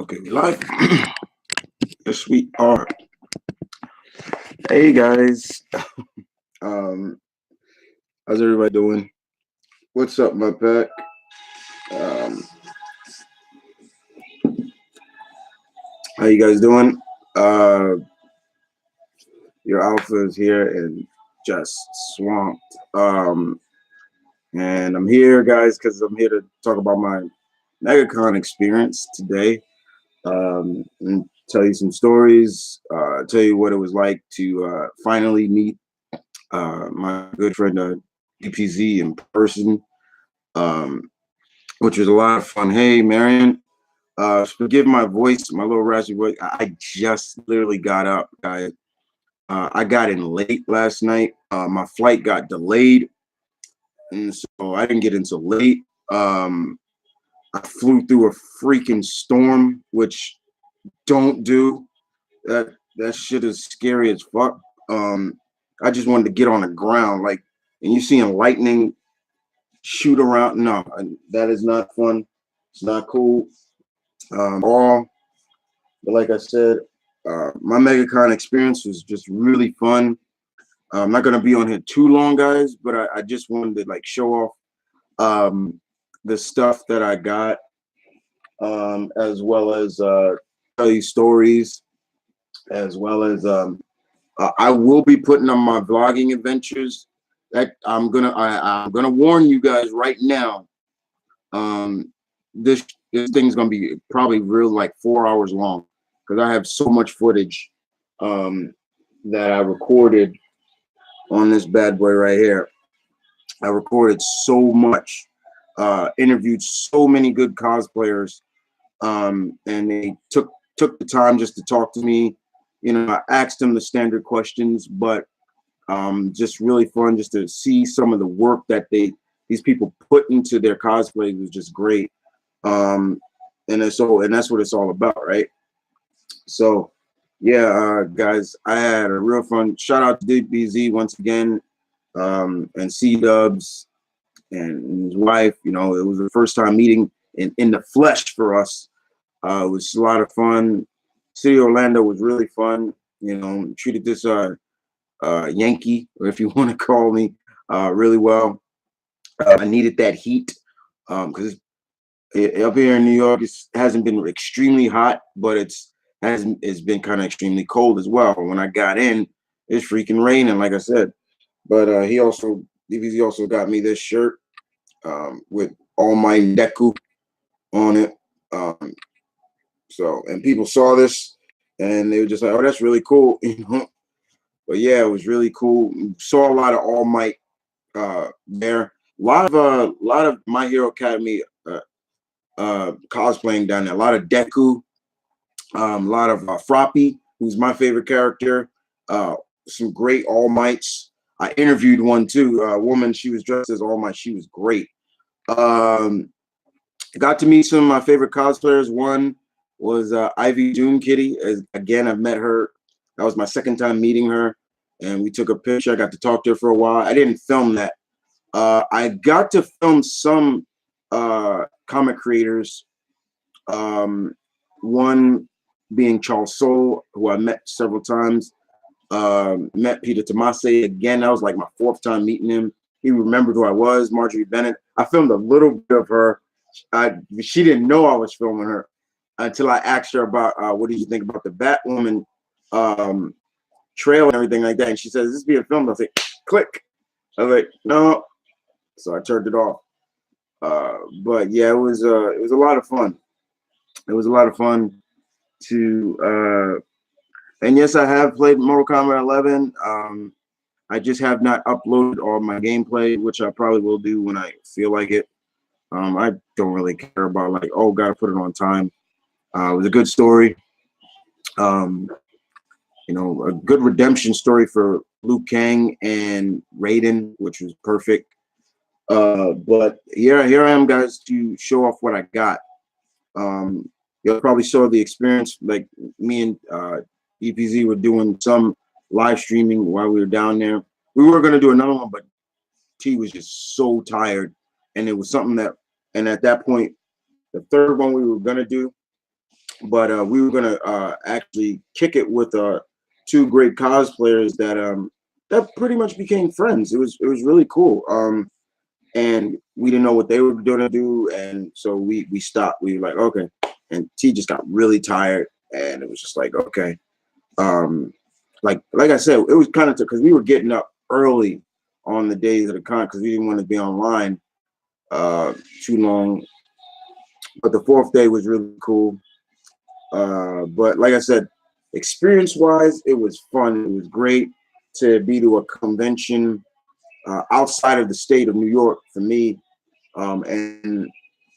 Okay, we live. Yes, we are. Hey guys. How's everybody doing? What's up, my pack? How you guys doing? Your alpha is here and just swamped. And I'm here, guys, because I'm here to talk about my MegaCon experience today. And tell you some stories. Tell you what it was like to finally meet my good friend DPZ in person, which was a lot of fun. Hey, Marion, forgive my voice, my little raspy voice. I just literally got up, guys. I got in late last night. My flight got delayed, and so I didn't get in till late. I flew through a freaking storm, which don't do. That shit is scary as fuck. I just wanted to get on the ground, like, and you seeing lightning shoot around. No, that is not fun. It's not cool. But like I said, my MegaCon experience was just really fun. I'm not gonna be on here too long, guys, but I just wanted to like show off the stuff that I got, as well as tell you stories, as well as I will be putting on my vlogging adventures. That I'm gonna warn you guys right now. This thing's gonna be probably real like 4 hours long because I have so much footage that I recorded on this bad boy right here. I recorded so much, interviewed so many good cosplayers, and they took the time just to talk to me. You know, I asked them the standard questions, but just really fun just to see some of the work that these people put into their cosplay was just great. And that's what it's all about, right? So yeah, guys, I had a real fun. Shout out to DBZ once again, and C-Dubs and his wife. You know, it was the first time meeting in the flesh for us. It was a lot of fun. City of Orlando was really fun. You know, treated this Yankee, or if you want to call me, really well. I needed that heat because up here in New York, it hasn't been extremely hot, but it's been kind of extremely cold as well. When I got in, it's freaking raining, like I said. But DBZ also got me this shirt with all my Deku on it. So, and people saw this and they were just like, "Oh, that's really cool," you know. But yeah, it was really cool. Saw a lot of All Might there. A lot of My Hero Academy cosplaying down there. A lot of Deku, a lot of Froppy, who's my favorite character. Some great All Mights. I interviewed one too, a woman. She was dressed as All Might. She was great. Got to meet some of my favorite cosplayers. One was Ivy Doom Kitty. Again, I've met her. That was my second time meeting her, and we took a picture. I got to talk to her for a while. I didn't film that. I got to film some comic creators. One being Charles Soule, who I met several times. Met Peter Tomase again. That was like my fourth time meeting him. He remembered who I was. Marjorie Bennett. I filmed a little bit of her. She didn't know I was filming her until I asked her about what did you think about the Batwoman trail and everything like that. And she says, "Is this being filmed?" I was like, click. I was like, no. So I turned it off. But yeah, it was a lot of fun. It was a lot of fun to and yes, I have played Mortal Kombat 11. I just have not uploaded all my gameplay, which I probably will do when I feel like it. I don't really care about like, oh, gotta put it on time. It was a good story. You know, a good redemption story for Liu Kang and Raiden, which was perfect. But here I am, guys, to show off what I got. You'll probably saw the experience, like me and EPZ were doing some live streaming while we were down there. We were going to do another one, but T was just so tired. And it was something that, and at that point, the third one we were going to do but we were gonna actually kick it with two great cosplayers that pretty much became friends. It was really cool. And we didn't know what they were gonna do, and so we stopped. We were like, okay. And T just got really tired, and it was just like, okay. Like I said, it was kind of because we were getting up early on the days of the con because we didn't want to be online too long. But the fourth day was really cool. But like I said, experience-wise, it was fun. It was great to be to a convention outside of the state of New York for me. And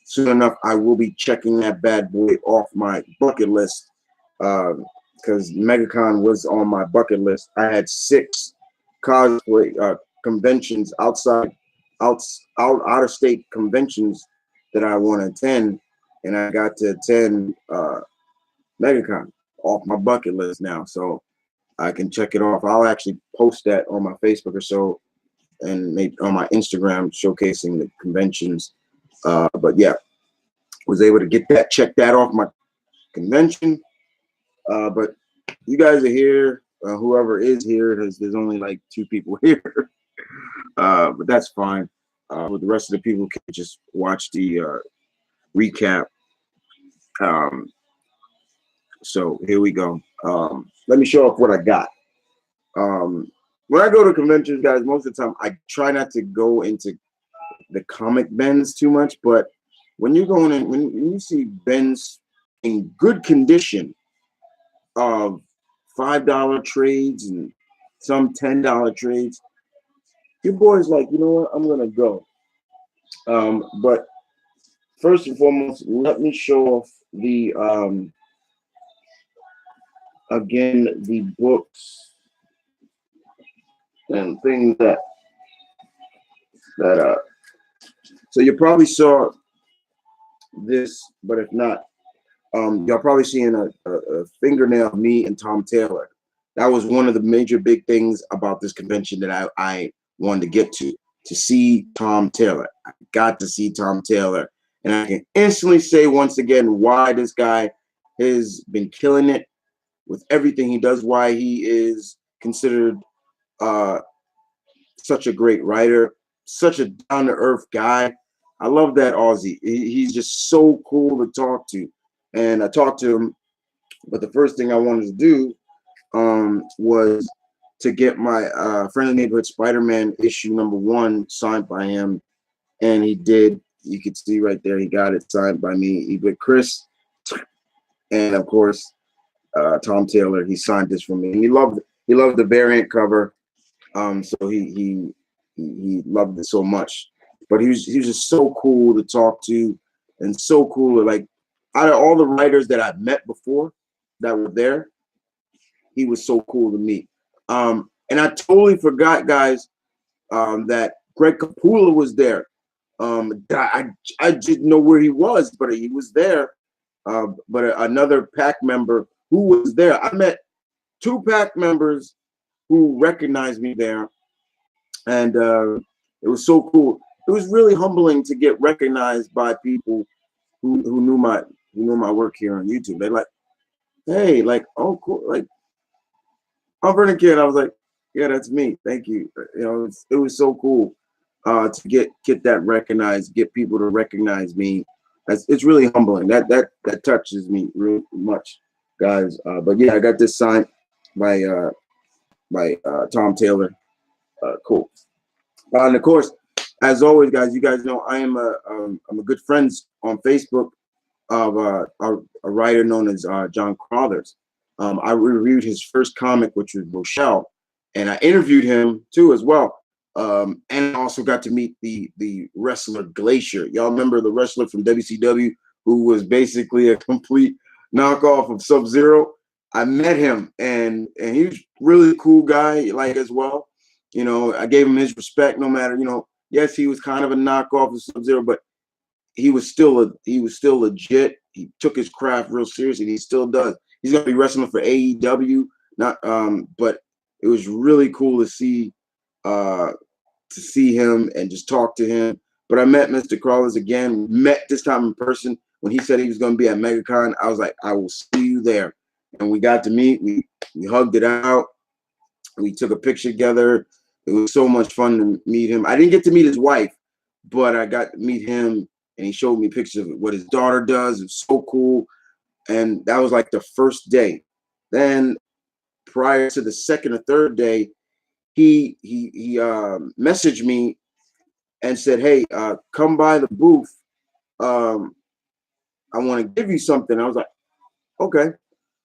soon enough, I will be checking that bad boy off my bucket list because MegaCon was on my bucket list. I had 6 cosplay conventions out of state conventions that I want to attend, and I got to attend MegaCon off my bucket list now, so I can check it off. I'll actually post that on my Facebook or so, and maybe on my Instagram showcasing the conventions. But yeah, was able to get that, check that off my convention. But you guys are here. Whoever is here, there's only like 2 people here, but that's fine. With the rest of the people can just watch the recap. So here we go. Let me show off what I got. When I go to conventions, guys, most of the time I try not to go into the comic bins too much, but when you're going in, when you see bins in good condition of $5 trades and some $10 trades, your boy's like, you know what, I'm gonna go. But first and foremost, let me show off the again the books and things that so you probably saw this, but if not, y'all probably seeing a fingernail of me and Tom Taylor. That was one of the major big things about this convention that I wanted to get to see Tom Taylor. I got to see Tom Taylor, and I can instantly say once again why this guy has been killing it with everything he does, why he is considered such a great writer, such a down-to-earth guy. I love that Aussie. He's just so cool to talk to. And I talked to him, but the first thing I wanted to do was to get my Friendly Neighborhood Spider-Man issue #1 signed by him. And he did. You could see right there, he got it signed by me, with Chris. And of course, Tom Taylor, he signed this for me. He loved the variant cover. So he loved it so much. But he was just so cool to talk to, and so cool to, like, out of all the writers that I've met before that were there, he was so cool to meet. And I totally forgot, guys, that Greg Capullo was there. I didn't know where he was, but he was there. But another PAC member who was there. I met 2 PAC members who recognized me there, and it was so cool. It was really humbling to get recognized by people who knew my work here on YouTube. They're like, hey, like, oh, cool, like, MVK. I was like, yeah, that's me. Thank you. You know, it was so cool to get that recognized, get people to recognize me. It's really humbling. That touches me real much, guys. But yeah, I got this signed by Tom Taylor. Cool. And of course, as always, guys, you guys know I'm a good friends on Facebook of a writer known as John Crothers. I reviewed his first comic, which was Rochelle, and I interviewed him too as well. And I also got to meet the wrestler Glacier. Y'all remember the wrestler from WCW who was basically a complete knockoff of Sub-Zero? I met him, and he was really cool guy, like, as well. You know, I gave him his respect, no matter, you know, yes, he was kind of a knockoff of Sub-Zero, but he was still legit. He took his craft real seriously, and he still does. He's gonna be wrestling for AEW, but it was really cool to see him and just talk to him. But I met Mr. Crawlers again, met this time in person when he said he was going to be at MegaCon, I was like, I will see you there. And we got to meet. We hugged it out. We took a picture together. It was so much fun to meet him. I didn't get to meet his wife, but I got to meet him, and he showed me pictures of what his daughter does. It was so cool. And that was like the first day. Then prior to the second or third day, he messaged me and said, hey, come by the booth. I want to give you something. I was like, okay.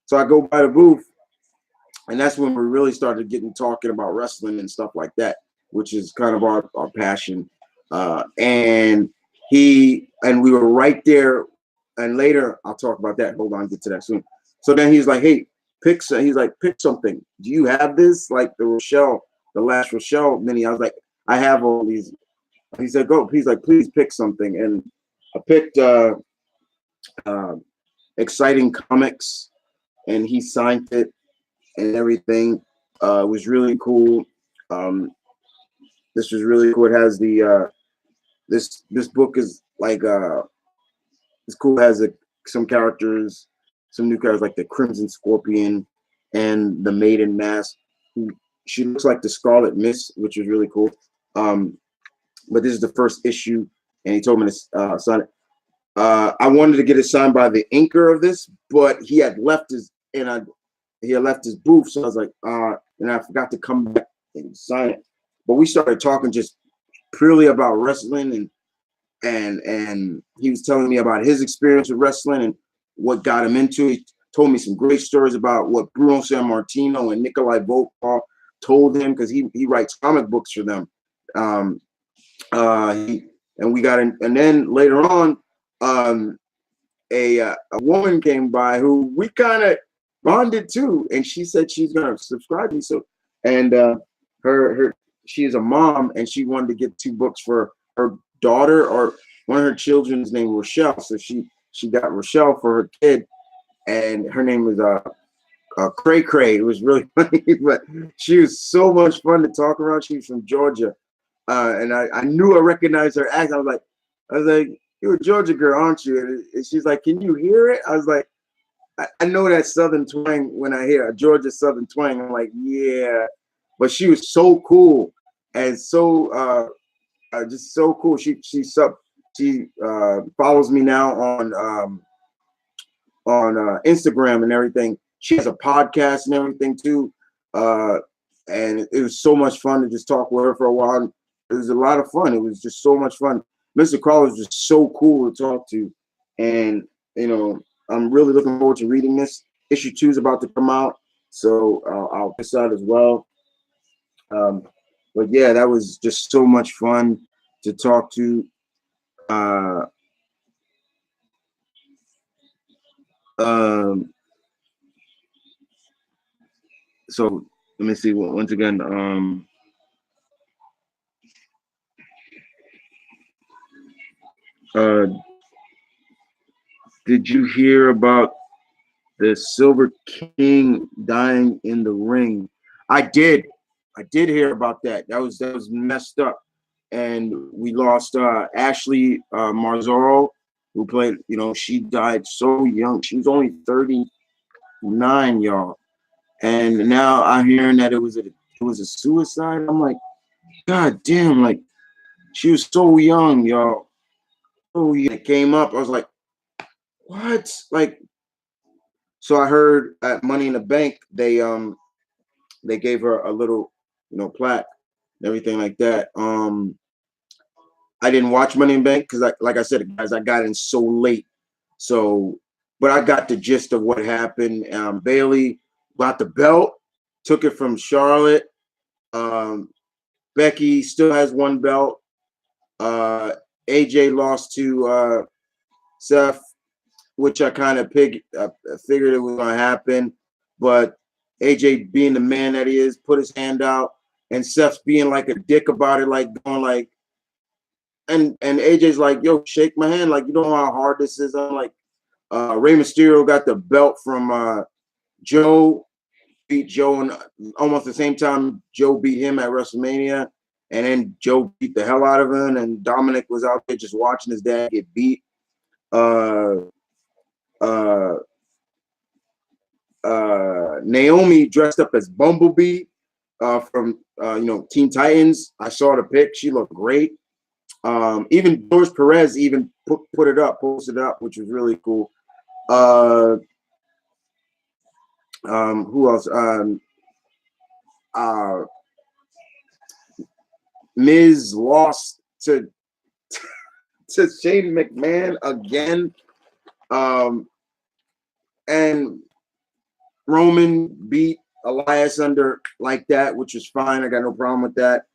So I go by the booth, and that's when we really started talking about wrestling and stuff like that, which is kind of our passion. And we were right there. And later I'll talk about that. Hold on, get to that soon. So then he's like, hey, pick something. Do you have this? Like the last Rochelle mini. I was like, I have all these. He said, go. He's like, please pick something. And I picked Exciting Comics, and he signed it and everything. It was really cool. This was really cool. It has the this book is like it's cool. It has some characters, some new characters like the Crimson Scorpion and the Maiden Mask. She looks like the Scarlet Mist, which was really cool. But this is the first issue, and he told me to sign it. I wanted to get it signed by the inker of this, but he had left his booth, so I was like, and I forgot to come back and sign it. But we started talking just purely about wrestling, and he was telling me about his experience with wrestling and what got him into it. He told me some great stories about what Bruno Sammartino and Nikolai Volkov told him, because he writes comic books for them. And then later on, a woman came by who we kind of bonded to, and she said she's gonna subscribe to me. So, and she is a mom, and she wanted to get 2 books for her daughter, or one of her children's name Rochelle. So she got Rochelle for her kid, and her name was Cray Cray. It was really funny, but she was so much fun to talk around. She was from Georgia, and I knew I recognized her accent. I was like, you're a Georgia girl, aren't you? And she's like, can you hear it? I was like, I know that Southern twang when I hear a Georgia Southern twang. I'm like, yeah. But she was so cool and so just so cool. She follows me now on Instagram and everything. She has a podcast and everything too. And it was so much fun to just talk with her for a while. It was a lot of fun. It was just so much fun. Mr. Crawler was just so cool to talk to, and I'm really looking forward to reading this. Issue 2 is about to come out, so I'll piss out as well. But yeah, that was just so much fun to talk to. So let me see. Once again, did you hear about the Silver King dying in the ring? I did hear about that. That was messed up. And we lost Ashley Marzaro, who played, she died so young. She was only 39, y'all. And now I'm hearing that it was a suicide. I'm like, God damn, like she was so young, y'all. Oh, yeah. It came up. I was like, what? Like, so I heard at Money in the Bank, they gave her a little, plaque and everything like that. I didn't watch Money in the Bank because, like I said, guys, I got in so late. So, but I got the gist of what happened. Bailey got the belt, took it from Charlotte. Becky still has 1 belt. AJ lost to Seth, which I kind of figured it was going to happen. But AJ, being the man that he is, put his hand out, and Seth's being like a dick about it, like going like, and AJ's like, yo, shake my hand, like, you know how hard this is. I'm like, Rey Mysterio got the belt from Joe, beat Joe, and almost the same time Joe beat him at WrestleMania, and then Joe beat the hell out of him, and Dominic was out there just watching his dad get beat. Naomi dressed up as Bumblebee from Teen Titans. I saw the pic. She looked great. Even George Perez even posted it up, which was really cool. Who else? Miz lost to Shane McMahon again. And Roman beat Elias under like that, which was fine. I got no problem with that.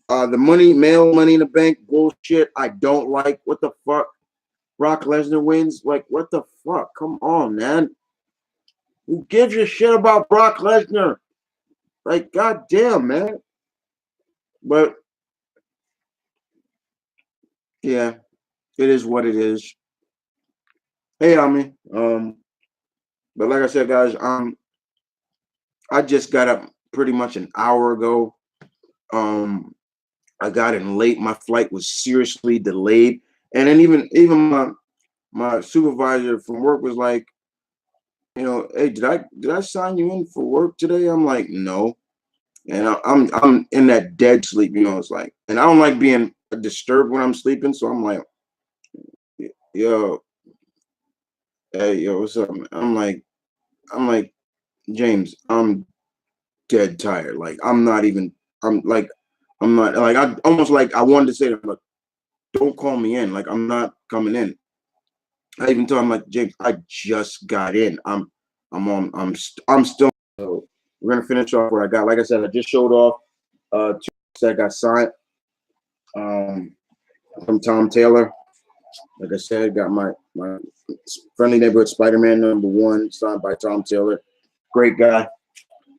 The male money in the bank bullshit, I don't like. What the fuck? Brock Lesnar wins? Like, what the fuck? Come on, man. Who gives a shit about Brock Lesnar? Like, goddamn, man. But yeah, it is what it is. Hey, Ami. But like I said, guys, I just got up pretty much an hour ago. I got in late. My flight was seriously delayed, and then even my supervisor from work was like, hey, did I sign you in for work today? I'm like, no, and I'm in that dead sleep. It's like, and I don't like being disturbed when I'm sleeping, so I'm like, yo, hey, yo, what's up, man? I'm like, James, I'm dead tired. Like, I'm not, like, I almost like I wanted to say to him, like, don't call me in. Like, I'm not coming in. I even told him, like, James, I just got in. I'm still. So we're gonna finish off what I got. Like I said, I just showed off two that got signed from Tom Taylor. Like I said, got my Friendly Neighborhood Spider-Man #1 signed by Tom Taylor. Great guy.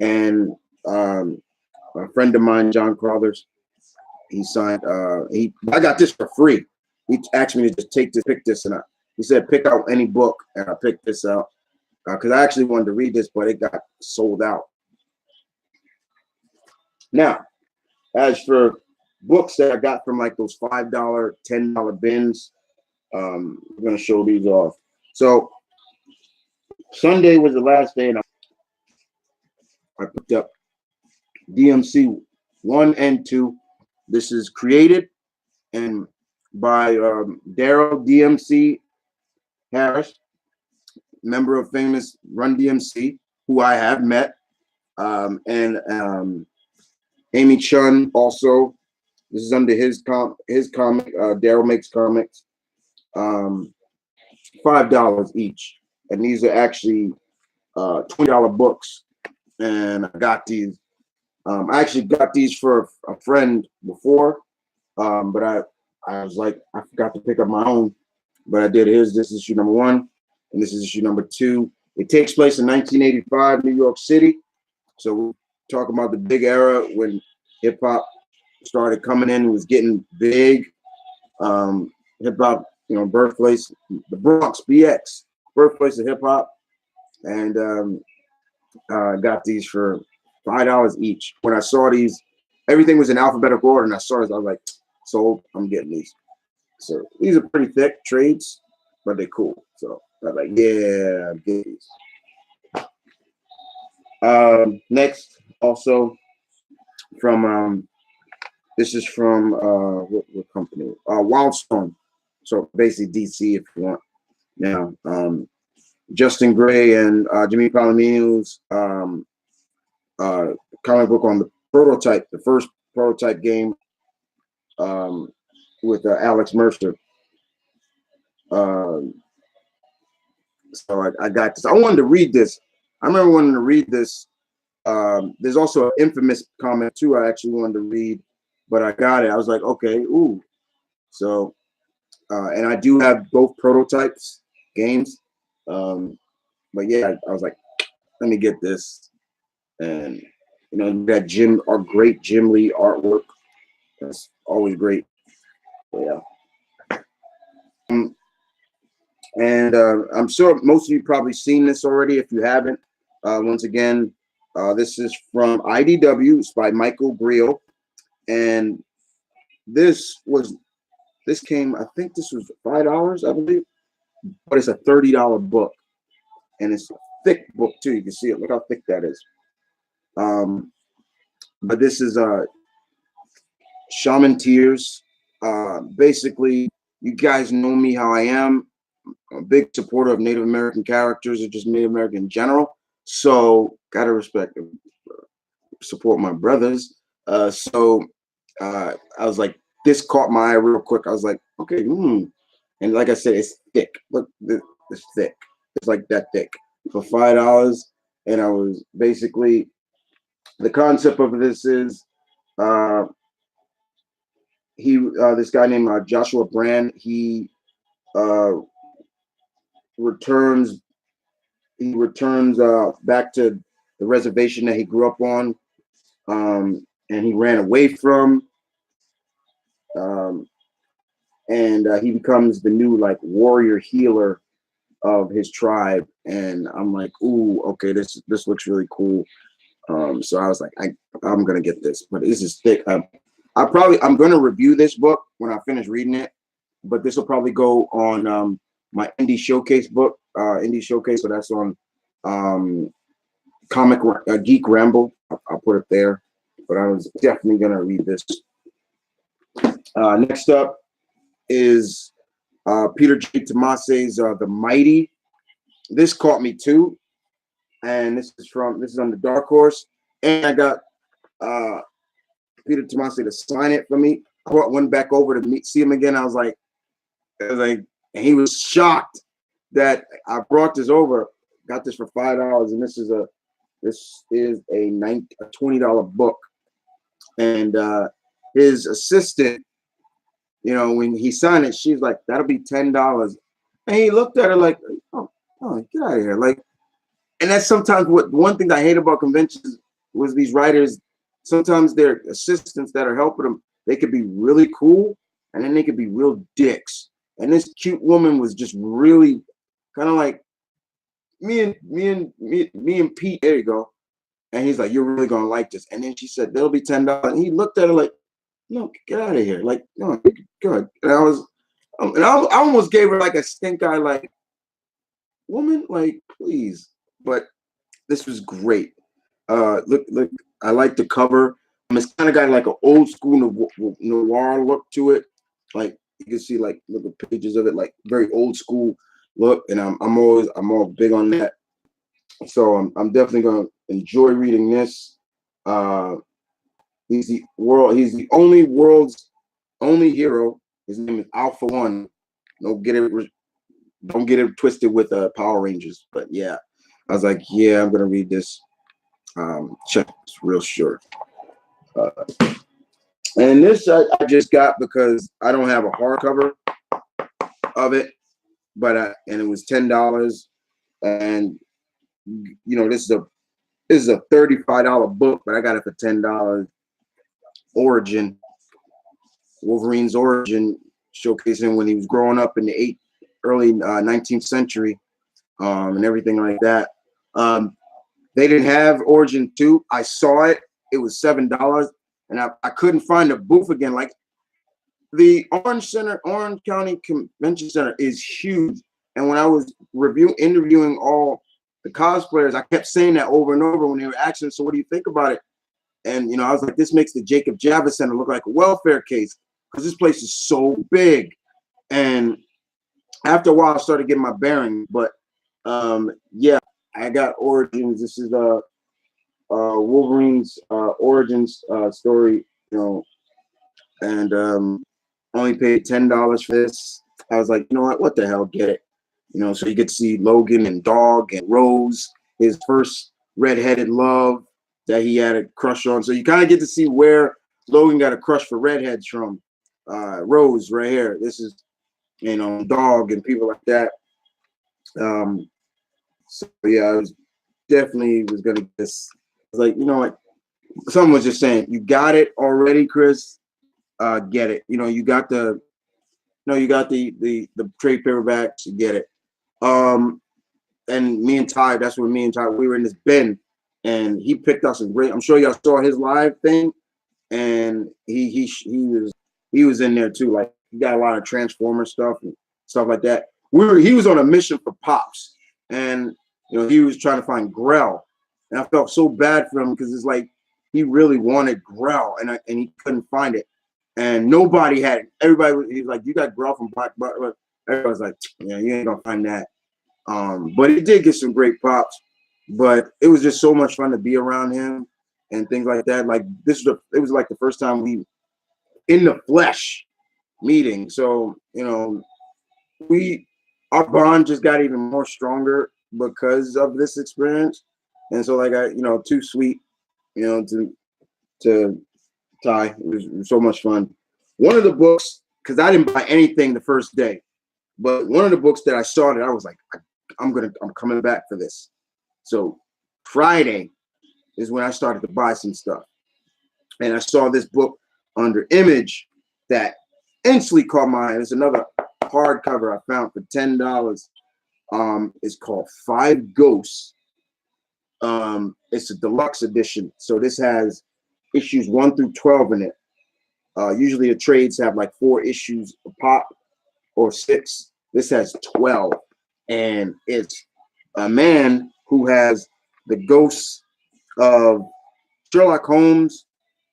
And a friend of mine, John Crothers, he signed. I got this for free. He asked me to just pick this, and he said pick out any book, and I picked this out because I actually wanted to read this, but it got sold out. Now, as for books that I got from like those $5, $10 bins, we're gonna show these off. So Sunday was the last day, and I picked up DMC 1 and 2. This is created and by Daryl DMC Harris, member of famous Run DMC, who I have met, and Amy Chun also. This is under his comic. Daryl Makes Comics. $5 each, and these are actually $20 books. And I got these. I actually got these for a friend before, but I was like, I forgot to pick up my own, but I did his. This is issue #1, and this is issue #2. It takes place in 1985, New York City. So we're talking about the big era when hip hop started coming in. It was getting big. Hip hop, birthplace, the Bronx, BX, birthplace of hip hop, and got these for $5 each. When I saw these, everything was in alphabetical order, and I saw it, I was like, sold. I'm getting these. So these are pretty thick trades, but they're cool. So I was like, yeah, I'm getting these. Next, also from this is from what company? Wildstorm. So basically DC, if you want. Now, Justin Gray and Jimmy Palomino's comic book on the prototype, the first prototype game with Alex Mercer. So I got this. I wanted to read this. I remember wanting to read this. There's also an Infamous comic too. I actually wanted to read, but I got it. I was like, okay, ooh. So, and I do have both prototypes games. But yeah, I was like, let me get this. And that our great Jim Lee artwork. That's always great. Yeah. And I'm sure most of you probably seen this already. If you haven't, once again, this is from IDW. It's by Michael Briel, and this came. I think this was $5, I believe, but it's a $30 book, and it's thick book too. You can see it. Look how thick that is. But this is Shaman Tears. Basically, you guys know me how I am. I'm a big supporter of Native American characters or just Native American in general. So gotta respect them, support my brothers. I was like, this caught my eye real quick. I was like, okay, and like I said, it's thick. Look, it's thick. It's like that thick for $5. And I was basically, the concept of this is this guy named Joshua Brand, he returns back to the reservation that he grew up on, and he ran away from, and he becomes the new like warrior healer of his tribe. And I'm like, ooh, okay, this looks really cool. So I was like, I'm gonna get this, but this is thick. I'm gonna review this book when I finish reading it, but this will probably go on my Indie Showcase book, Indie Showcase. So that's on Comic Geek Ramble. I'll put it there, but I was definitely gonna read this. Next up is Peter J. Tomase's The Mighty. This caught me too, and this is on the Dark Horse, and I got Peter Tomase to sign it for me. I went back over to see him again. I was like, and he was shocked that I brought this over. Got this for $5, and this is a $20 book. And his assistant, you know, when he signed it, she's like, that'll be $10. And he looked at her like, oh, get out of here. Like, and that's sometimes one thing I hate about conventions was these writers, sometimes their assistants that are helping them, they could be really cool and then they could be real dicks. And this cute woman was just really kind of like, me and Pete, there you go. And he's like, you're really gonna like this. And then she said, there'll be $10. And he looked at her like, no, get out of here. Like, no, good. And I almost gave her like a stink eye, like, woman, like, please. But this was great. Look, I like the cover. It's kind of got like an old school noir look to it. Like you can see, like, look at pages of it, like very old school look. And I'm all big on that. So I'm definitely gonna enjoy reading this. He's the world's only hero. His name is Alpha One. Don't get it twisted with Power Rangers. But yeah, I was like, yeah, I'm gonna read this. Check, it's real short. And this I just got because I don't have a hardcover of it, but and it was $10. And you know, this is a $35 book, but I got it for $10. Origin, Wolverine's origin, showcasing when he was growing up in the early 19th century, and everything like that. They didn't have Origin 2. I saw it. It was $7, and I couldn't find a booth again. Like, the Orange County Convention Center is huge. And when I was interviewing all the cosplayers, I kept saying that over and over when they were asking, so what do you think about it? And, you know, I was like, this makes the Jacob Javits Center look like a welfare case because this place is so big. And after a while, I started getting my bearing. But, yeah, I got Origins. This is Wolverine's origins story, you know, and only paid $10 for this. I was like, you know what the hell, get it. You know, so you get to see Logan and Dog and Rose, his first redheaded love that he had a crush on. So you kind of get to see where Logan got a crush for redheads from. Rose right here. This is, you know, Dog and people like that. So yeah, I was definitely gonna get this. I was like, you know what? Someone was just saying, you got it already, Chris. Get it. You know, you got the trade paperbacks, you get it. And me and Ty, we were in this bin, and he picked up some great. I'm sure y'all saw his live thing, and he was in there too. Like, he got a lot of Transformer stuff and stuff like that. He was on a mission for Pops, and You know, he was trying to find Grell, and I felt so bad for him because it's like he really wanted Grell, and he couldn't find it, and nobody had it. Everybody was, he was like, "You got Grell from Black Butler?" Everybody was like, "Yeah, you ain't gonna find that." But it did get some great props. But it was just so much fun to be around him and things like that. Like it was like the first time we in the flesh meeting. So you know, our bond just got even more stronger because of this experience. And so like too sweet, to Ty. It was so much fun. One of the books, because I didn't buy anything the first day, but one of the books that I started, I was like, I'm coming back for this. So Friday is when I started to buy some stuff. And I saw this book under Image that instantly caught my eye. It's another hardcover I found for $10. It's called Five Ghosts. It's a deluxe edition. So this has issues 1 through 12 in it. Usually the trades have like 4 issues a pop or 6. This has 12. And it's a man who has the ghosts of Sherlock Holmes,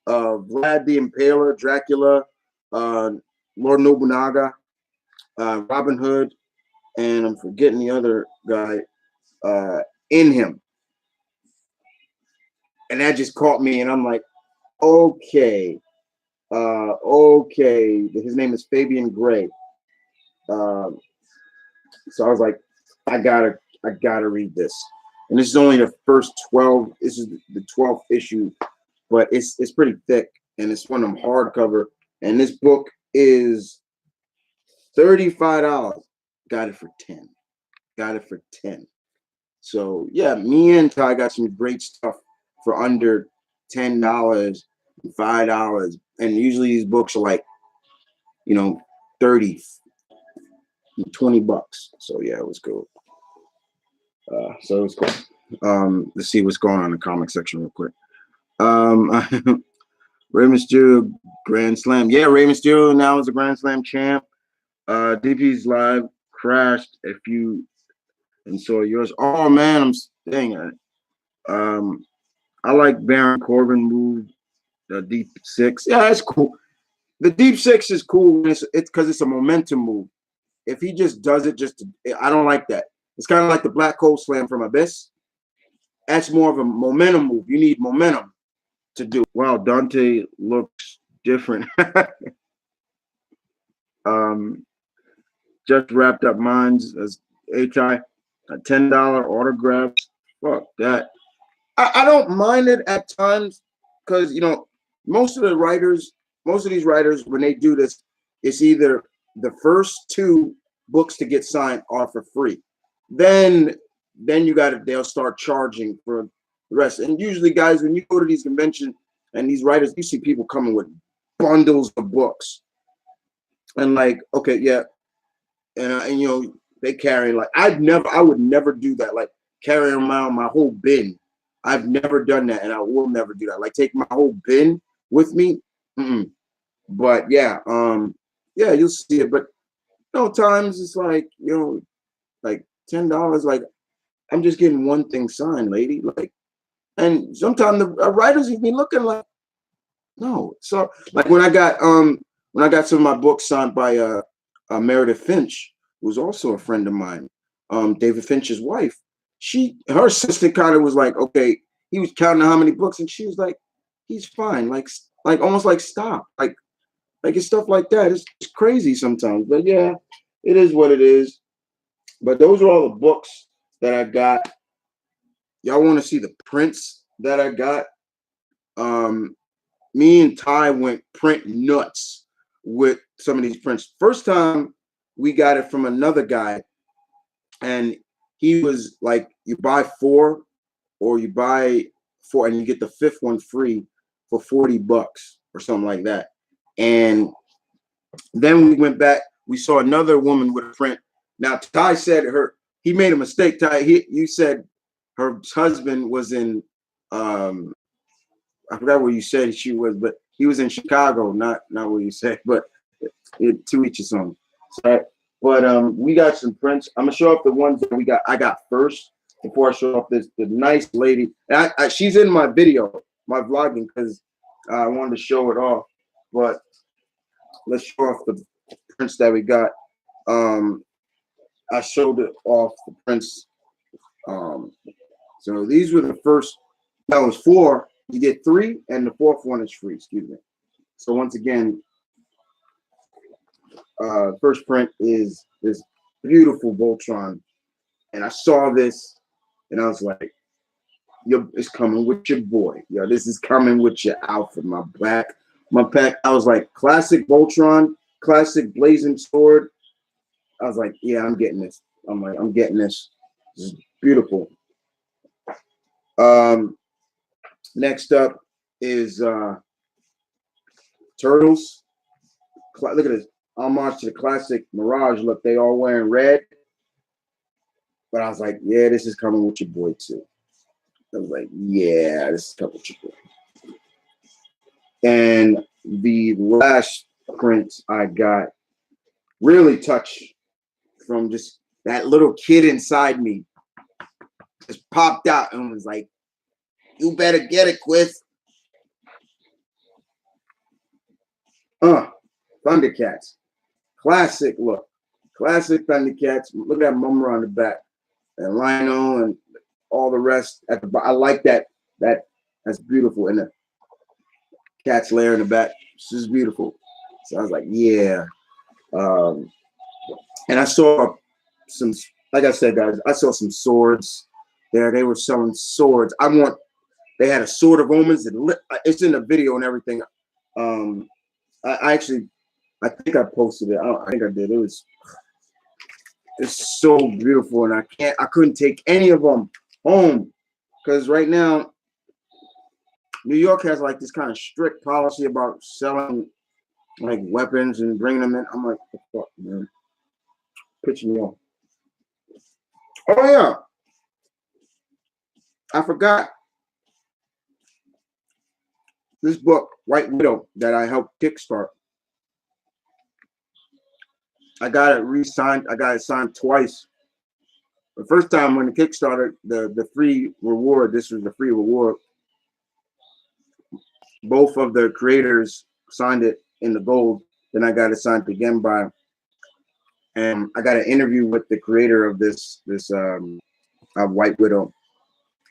Vlad the Impaler, Dracula, Lord Nobunaga, Robin Hood, and I'm forgetting the other guy in him. And that just caught me, and I'm like, okay. Okay. His name is Fabian Gray. So I was like, I gotta read this. And this is only the first 12. This is the 12th issue, but it's pretty thick, and it's one of them hardcover. And this book is $35. Got it for 10. Got it for 10. So yeah, me and Ty got some great stuff for under $10, $5, and usually these books are like, 30, $20. So yeah, it was cool. So it was cool. Let's see what's going on in the comic section real quick. Rey Mysterio Grand Slam. Yeah, Rey Mysterio now is a Grand Slam champ. DP's live crashed. If you and so yours. Oh man, I'm staying at it. I like Baron Corbin move, the deep 6. Yeah, it's cool. The deep 6 is cool. It's because it's a momentum move. If he just does it, I don't like that. It's kind of like the Black Hole Slam from Abyss. That's more of a momentum move. You need momentum to do. Wow, Dante looks different. Just wrapped up mine's as HI, a $10 autograph. Fuck that. I don't mind it at times because most of these writers, when they do this, it's either the first 2 books to get signed are for free. Then they'll start charging for the rest. And usually, guys, when you go to these conventions and these writers, you see people coming with bundles of books. And like, okay, yeah. And they carry like I would never do that. Like carrying around my whole bin. I've never done that, and I will never do that. Like take my whole bin with me. But yeah, yeah, you'll see it. But times it's like like $10. Like I'm just getting one thing signed, lady. Like, and sometimes the writers even be looking like, no. So like when I got some of my books signed by Meredith Finch, who's also a friend of mine, David Finch's wife. Her assistant kind of was like, okay, he was counting how many books, and she was like, he's fine, like almost like stop, like it's stuff like that. It's crazy sometimes, but yeah, it is what it is. But those are all the books that I got. Y'all want to see the prints that I got? Me and Ty went print nuts with some of these prints. First time we got it from another guy, and he was like, you buy 4 or you buy 4 and you get the 5th one free for $40 or something like that. And then we went back, we saw another woman with a print. Now Ty said he made a mistake. Ty, you said her husband was in I forgot where you said she was, but he was in Chicago, not where you said, but to each his own. So, but we got some prints. I'm gonna show up the ones that I got first. before I show off the nice lady. And she's in my video, my vlogging, because I wanted to show it off. But let's show off the prints that we got. I showed it off the prints. So these were the first. That was 4. You get 3, and the 4th one is free. Excuse me. So once again, first print is this beautiful Voltron, and I saw this, and I was like, "Yo, it's coming with your boy. Yo, this is coming with your outfit, my pack." I was like, classic Voltron, classic blazing sword. I was like, yeah, I'm getting this. I'm getting this. This is beautiful. Next up is Turtles. Look at this. Homage to the classic Mirage look. They all wearing red. But I was like, yeah, this is coming with your boy too. I was like, yeah, this is coming with your boy. And the last print I got really touched from just that little kid inside me. Just popped out and was like, you better get it, Quiz. Thundercats. Classic look. Classic Thundercats. Look at that Mumra on the back. And Lionel and all the rest at the I like that. That's beautiful. And the cat's lair in the back. This is beautiful. So I was like, yeah. And I saw some, like I said, guys, I saw some swords there. They were selling swords. They had a sword of omens. It's in the video and everything. I think I posted it. I think I did. It's so beautiful, and I couldn't take any of them home because right now New York has like this kind of strict policy about selling like weapons and bringing them in. I'm like, what the fuck, man? Pitch me off. Oh yeah, I forgot this book, White Widow, that I helped kickstart. I got it re-signed. I got it signed twice. The first time when the Kickstarter, the free reward, this was the free reward. Both of the creators signed it in the gold. Then I got it signed again by, and I got an interview with the creator of this White Widow,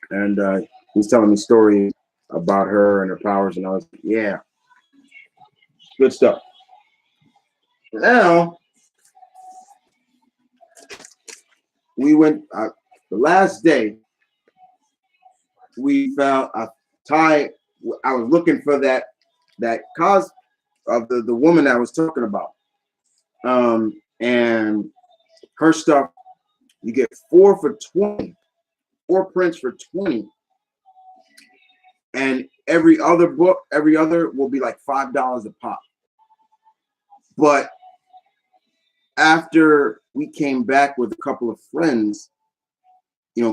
and he's telling me stories about her and her powers, and I was like, yeah, good stuff. Now we went the last day. We found a tie. I was looking for that cause of the woman I was talking about, and her stuff. You get 4 for 20, 4 prints for 20, and every other will be like $5 a pop. But after we came back with a couple of friends,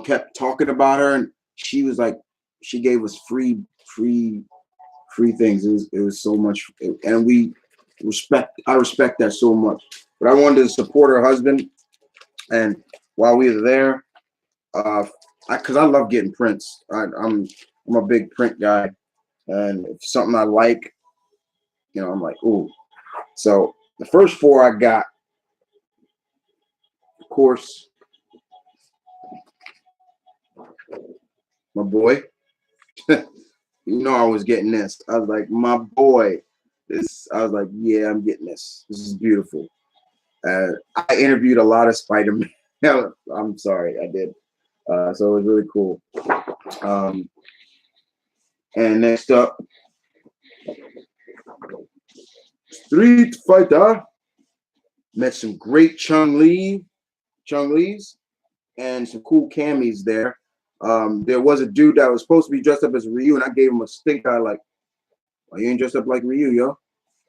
kept talking about her, and she was like, she gave us free things. It was so much, and I respect that so much. But I wanted to support her husband, and while we were there, because I love getting prints. I'm a big print guy, and if something I like, I'm like, ooh. So the first 4 I got, of course, my boy. I was getting this. I was like, my boy. I was like, yeah, I'm getting this. This is beautiful. I interviewed a lot of Spider-Man. I'm sorry, I did. So it was really cool. And next up, Street Fighter. Met some great Chun-Li's and some cool camis there. There was a dude that was supposed to be dressed up as Ryu, and I gave him a stink eye like, oh, you ain't dressed up like Ryu, yo.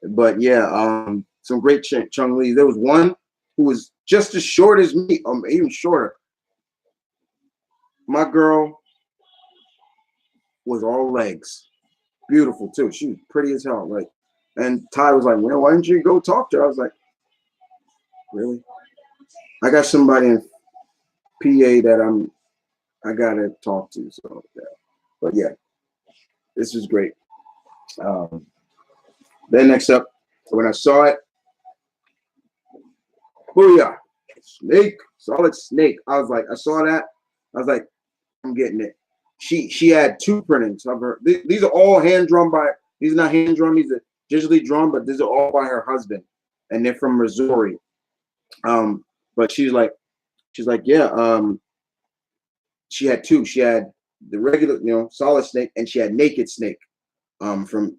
But yeah, some great Chun-Li's. There was one who was just as short as me, even shorter. My girl was all legs. Beautiful too. She was pretty as hell. Like, and Ty was like, well, why didn't you go talk to her? I was like, really? I got somebody in PA that I gotta talk to. So yeah. But yeah, this is great. Then next up, when I saw it, booyah, snake, solid snake. I was like, I saw that. I was like, I'm getting it. She had 2 printings of her. These are all hand drawn by. These are not hand drawn. These are digitally drawn, but these are all by her husband, and they're from Missouri. But she's like, yeah. She had 2. She had the regular, solid snake, and she had naked snake. From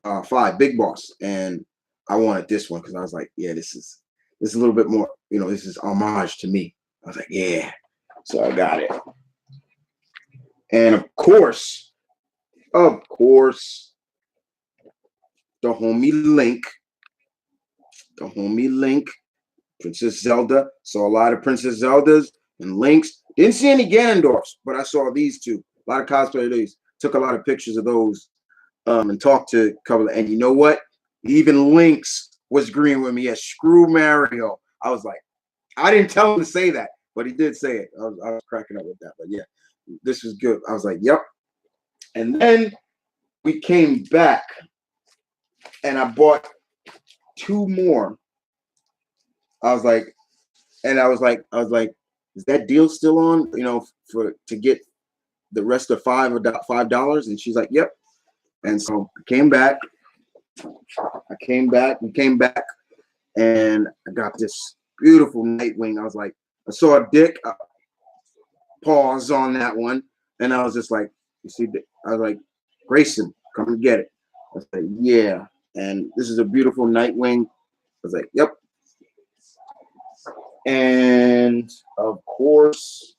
5 Big Boss, and I wanted this one because I was like, yeah, this is a little bit more, this is homage to me. I was like, yeah, so I got it. And of course, the homie Link, Princess Zelda. Saw a lot of Princess Zeldas and Links. Didn't see any Ganondorfs, but I saw these 2. A lot of cosplay of these. Took a lot of pictures of those. And talked to a couple of, and you know what? Even Lynx was agreeing with me. Yeah, screw Mario. I was like, I didn't tell him to say that, but he did say it. I was cracking up with that. But yeah, this was good. I was like, yep. And then we came back, and I bought 2 more. I was like, is that deal still on? To get the rest of $5? And she's like, yep. And so I came back. We came back, and I got this beautiful Nightwing. I was like, I saw a dick. Pause on that one, and I was just like, you see, I was like, Grayson, come and get it. I was like, yeah. And this is a beautiful Nightwing. I was like, yep. And of course,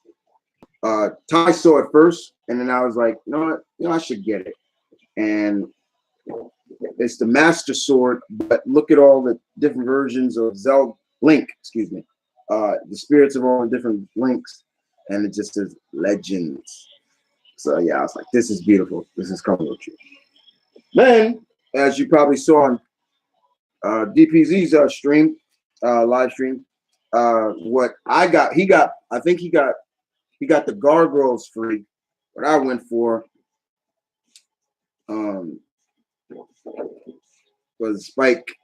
Ty saw it first, and then I was like, you know what? I should get it. And it's the Master Sword, but look at all the different versions of Link, excuse me. The spirits of all the different Links, and it just says Legends. So yeah, I was like, this is beautiful. This is coming with you. Then, as you probably saw on DPZ's stream, live stream, what I got, I think he got the Gargoyles free. What I went for was Spike,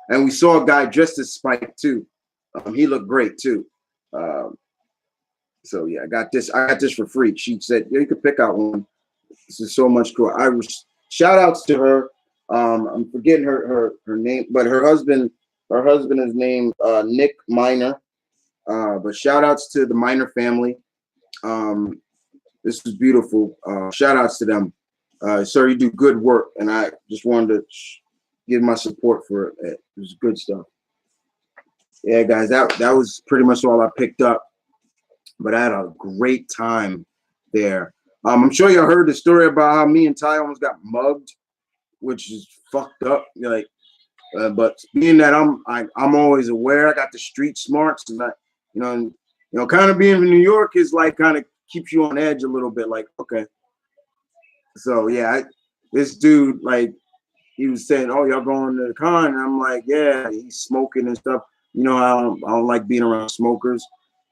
and we saw a guy dressed as Spike too. He looked great too. So yeah, I got this for free. She said, yeah, you could pick out one. This is so much cool. Shout outs to her. I'm forgetting her name, but her husband is named Nick Miner. But shout outs to the Miner family. This is beautiful. Shout outs to them. Sir, you do good work, and I just wanted to give my support for it. It was good stuff. Yeah, guys, that was pretty much all I picked up. But I had a great time there. I'm sure you heard the story about how me and Ty almost got mugged, which is fucked up. Like, but being that I'm always aware, I got the street smarts, and kind of being in New York is like kind of keeps you on edge a little bit. Like, okay, so yeah, this dude, like, he was saying, "Oh, y'all going to the con?" And I'm like, "Yeah." He's smoking and stuff. You know how I don't like being around smokers.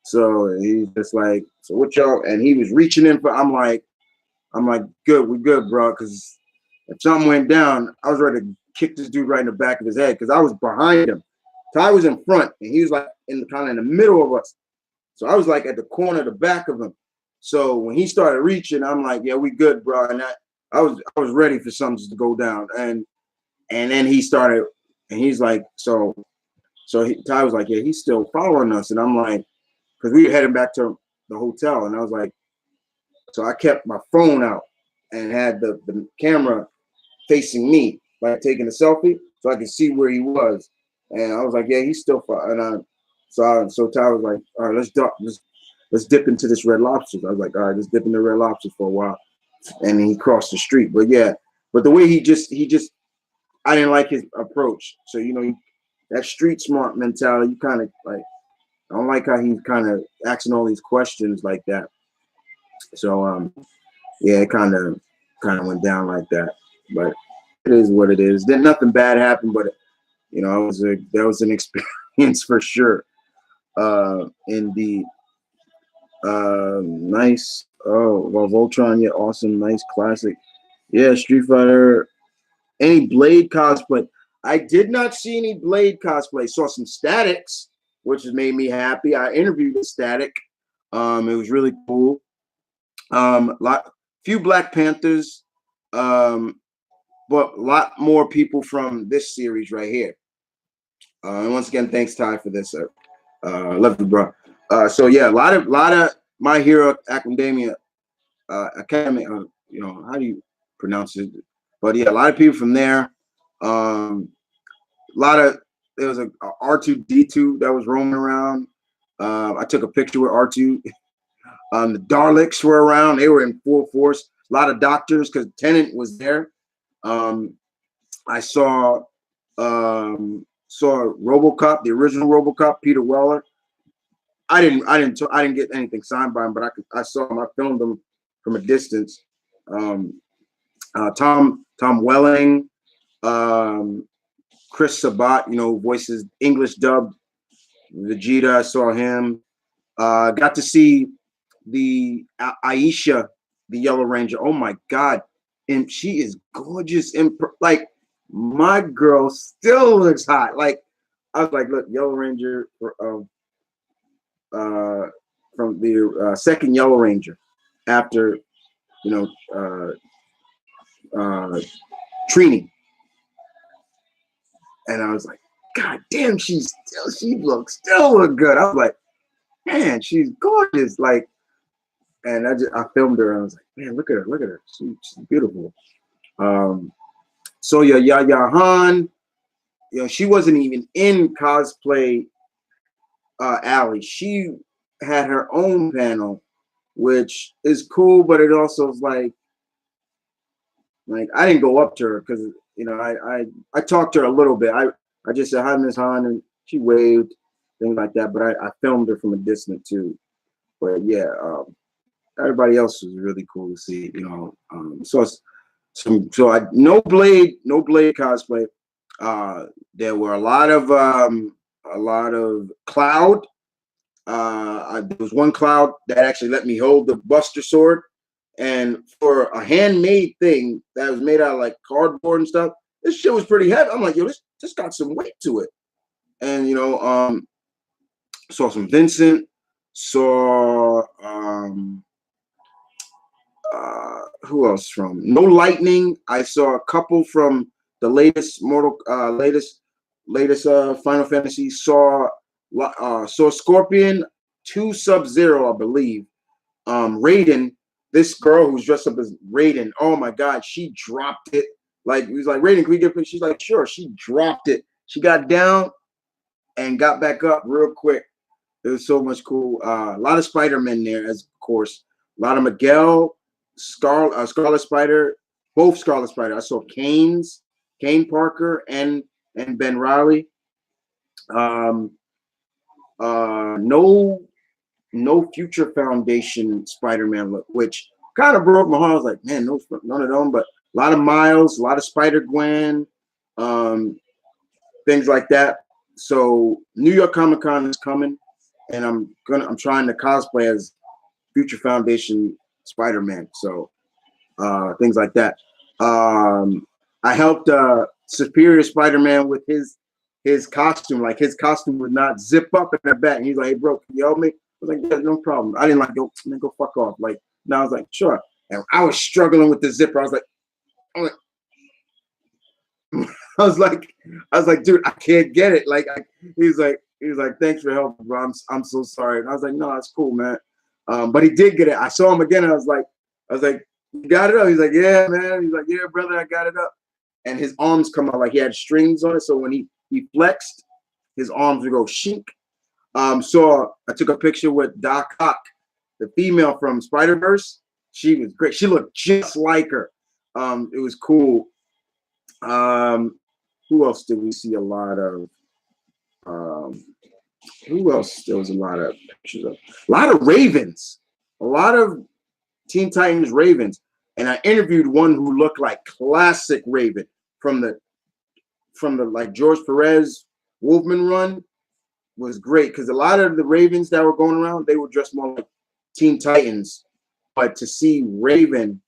So he's just like, "So what y'all?" And he was reaching in for. I'm like, "Good, we good, bro." Because if something went down, I was ready to kick this dude right in the back of his head because I was behind him. Ty was in front, and he was like kind of in the middle of us. So I was like at the corner, the back of him. So when he started reaching, I'm like, "Yeah, we good, bro." And I was ready for something to go down, and then he started, and he's like, so Ty was like, "Yeah, he's still following us," and I'm like, because we were heading back to the hotel, and I was like, so I kept my phone out and had the camera facing me, like taking a selfie, so I could see where he was, and I was like, "Yeah, he's still following." And so Ty was like, "All right, let's dip into this Red Lobsters." I was like, "All right, let's dip into Red Lobsters for a while," and he crossed the street. But yeah, but the way he just I didn't like his approach. So that street smart mentality, you kind of like, I don't like how he's kind of asking all these questions like that. So yeah, it kind of went down like that. But it is what it is. Then nothing bad happened, but that was an experience for sure. Indeed. Nice. Oh, well, Voltron, yeah, awesome, nice, classic. Yeah, Street Fighter. Any Blade cosplay? I did not see any Blade cosplay. Saw some Statics, which has made me happy. I interviewed with Static. It was really cool. Few Black Panthers, but a lot more people from this series right here. And once again, thanks Ty for this. Love you, bro. So yeah, a lot of My Hero Academia, Academy. How do you pronounce it? But yeah, a lot of people from there. A lot of There was a R2D2 that was roaming around. I took a picture with R2. The Daleks were around. They were in full force. A lot of doctors because Tennant was there. I saw Robocop, the original Robocop, Peter Weller. I didn't get anything signed by him, but I saw him. I filmed him from a distance. Tom Welling, Chris Sabat, voices English dubbed Vegeta. I saw him. Got to see the Aisha, the Yellow Ranger. Oh my God, and she is gorgeous. And like my girl still looks hot. Like I was like, look, Yellow Ranger from the second Yellow Ranger after Trini. And I was like, God damn, she still look good. I was like, man, she's gorgeous. Like, and I filmed her and I was like, man, look at her. She's beautiful. So yeah, Yaya Han, she wasn't even in cosplay alley. She had her own panel, which is cool, but it also is like I didn't go up to her because I talked to her a little bit. I just said hi, Miss Han, and she waved, things like that. But I filmed her from a distance too. But yeah, everybody else was really cool to see. No Blade cosplay. There were a lot of Cloud. There was one Cloud that actually let me hold the Buster Sword. And for a handmade thing that was made out of like cardboard and stuff, this shit was pretty heavy. I'm like, yo, this got some weight to it. And saw some Vincent, saw who else from No Lightning. I saw a couple from the latest Final Fantasy. Saw Scorpion, 2 Sub-Zero, I believe. Raiden. This girl who's dressed up as Raiden, oh my God, she dropped it. Like, he was like, Raiden, can we get a picture? She's like, sure. She dropped it. She got down and got back up real quick. It was so much cool. A lot of Spider-Man there, of course. A lot of Miguel, Scarlet Spider, both Scarlet Spider. I saw Kane Parker, and Ben Riley. No Future Foundation Spider-Man look, which kind of broke my heart. I was like, man, none of them, but a lot of Miles, a lot of Spider-Gwen, things like that. So New York Comic-Con is coming, and I'm trying to cosplay as Future Foundation Spider-Man. So things like that. I helped Superior Spider-Man with his costume. Like, his costume would not zip up in the back. And he's like, hey, bro, can you help me? I was like, yeah, no problem. I didn't like, go fuck off. Like, no, I was like, sure. And I was struggling with the zipper. I was like, dude, I can't get it. Like, he was like, thanks for helping, bro. I'm so sorry. And I was like, no, that's cool, man. But he did get it. I saw him again. And I was like, you got it up? He's like, yeah, man. He's like, yeah, brother, I got it up. And his arms come out like he had strings on it. So when he flexed, his arms would go shink. So I took a picture with Doc Ock, the female from Spider-Verse. She was great. She looked just like her. It was cool. Who else did we see a lot of? Who else? There was a lot of pictures of. A lot of Ravens. A lot of Teen Titans Ravens. And I interviewed one who looked like classic Raven from the like George Perez Wolfman run. Was great because a lot of the Ravens that were going around, they were dressed more like Teen Titans But to see Raven,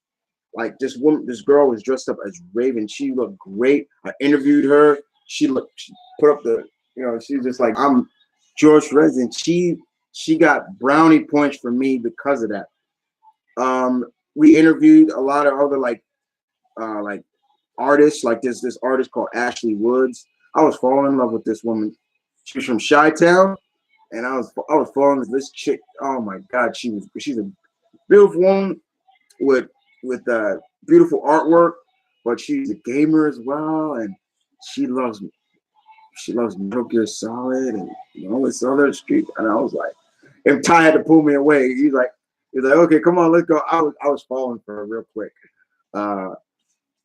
like this girl was dressed up as Raven. She looked great. I interviewed her. She put up the, she's just like, I'm George Resident. She got brownie points for me because of that. We interviewed a lot of other like artists, like this artist called Ashley Woods. I was falling in love with this woman. She was from Chi-Town, and I was falling in love with this chick. Oh my God, she's a beautiful woman with beautiful artwork, but she's a gamer as well, and she loves Metal Gear Solid and all this other street. And I was like, if Ty had to pull me away, he's like, okay, come on, let's go. I was falling for her real quick.